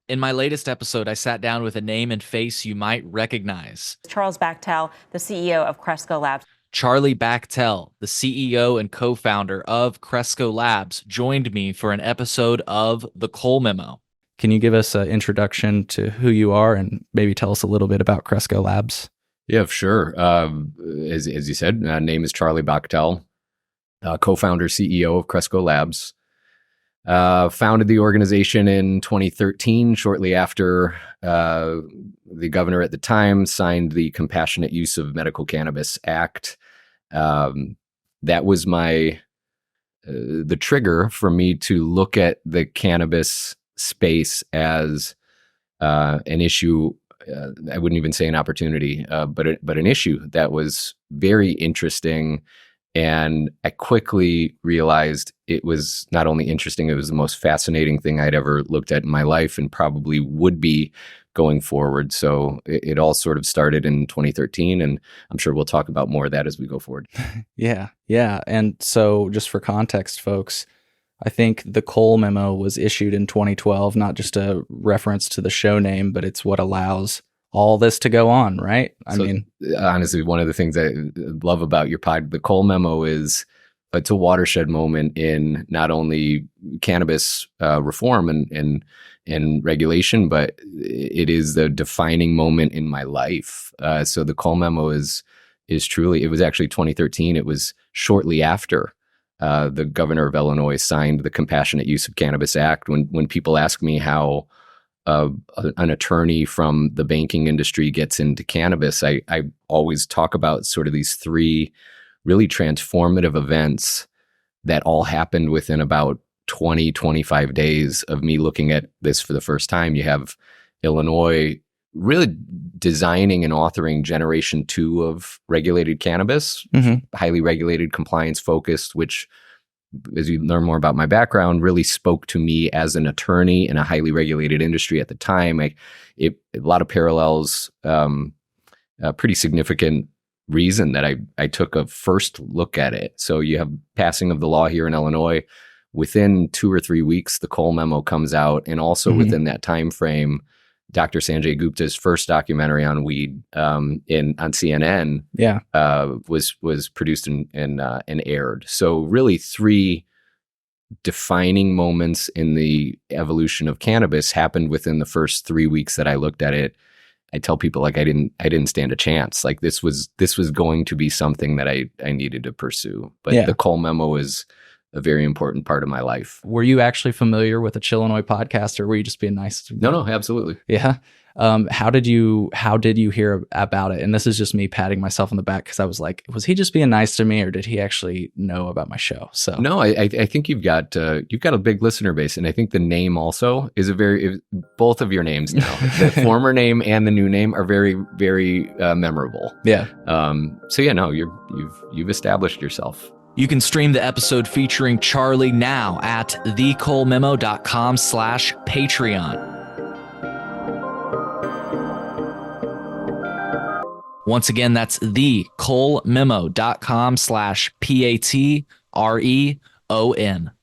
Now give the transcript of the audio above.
In my latest episode, I sat down with a name and face you might recognize. Charles Bachtell, the CEO of Cresco Labs. Charlie Bachtell, the CEO and co-founder of Cresco Labs, joined me for an episode of The Cole Memo. Can you give us an introduction to who you are and maybe tell us a little bit about Cresco Labs? Yeah, sure. As you said, name is Charlie Bachtell, co-founder, CEO of Cresco Labs. Founded the organization in 2013, shortly after the governor at the time signed the Compassionate Use of Medical Cannabis Act. That was the trigger for me to look at the cannabis space as an issue. I wouldn't even say an opportunity, but an issue that was very interesting. And I quickly realized it was not only interesting, it was the most fascinating thing I'd ever looked at in my life and probably would be going forward. So it all sort of started in 2013, and I'm sure we'll talk about more of that as we go forward. Yeah. And so just for context, folks, I think the Cole Memo was issued in 2012, not just a reference to the show name, but it's what allows all this to go on, right? I mean, honestly, one of the things I love about your pod, the Cole Memo, is it's a watershed moment in not only cannabis reform and regulation, but it is the defining moment in my life. So the Cole Memo is truly, it was actually 2013. It was shortly after the governor of Illinois signed the Compassionate Use of Cannabis Act. When people ask me how an attorney from the banking industry gets into cannabis, I always talk about sort of these three really transformative events that all happened within about 20, 25 days of me looking at this for the first time. You have Illinois really designing and authoring generation 2 of regulated cannabis, highly regulated, compliance focused, which, as you learn more about my background, really spoke to me as an attorney in a highly regulated industry at the time. A lot of parallels, a pretty significant reason that I took a first look at it. So you have passing of the law here in Illinois. Within 2 or 3 weeks, the Cole Memo comes out. And also within that time frame, Dr. Sanjay Gupta's first documentary on weed on CNN was produced and aired. So really 3 defining moments in the evolution of cannabis happened within the first 3 weeks that I looked at it. I tell people, like, I didn't stand a chance. Like, this was going to be something that I needed to pursue. But the Cole Memo is a very important part of my life. Were you actually familiar with the Chillinois podcast, or were you just being nice? No, absolutely. Yeah. How did you hear about it? And this is just me patting myself on the back, because I was like, was he just being nice to me, or did he actually know about my show? So no, I think you've got a big listener base, and I think the name also is both of your names now, the former name and the new name, are very, very memorable. Yeah. So yeah, no, you've established yourself. You can stream the episode featuring Charlie now at thecolememo.com/Patreon. Once again, that's thecolememo.com/Patreon.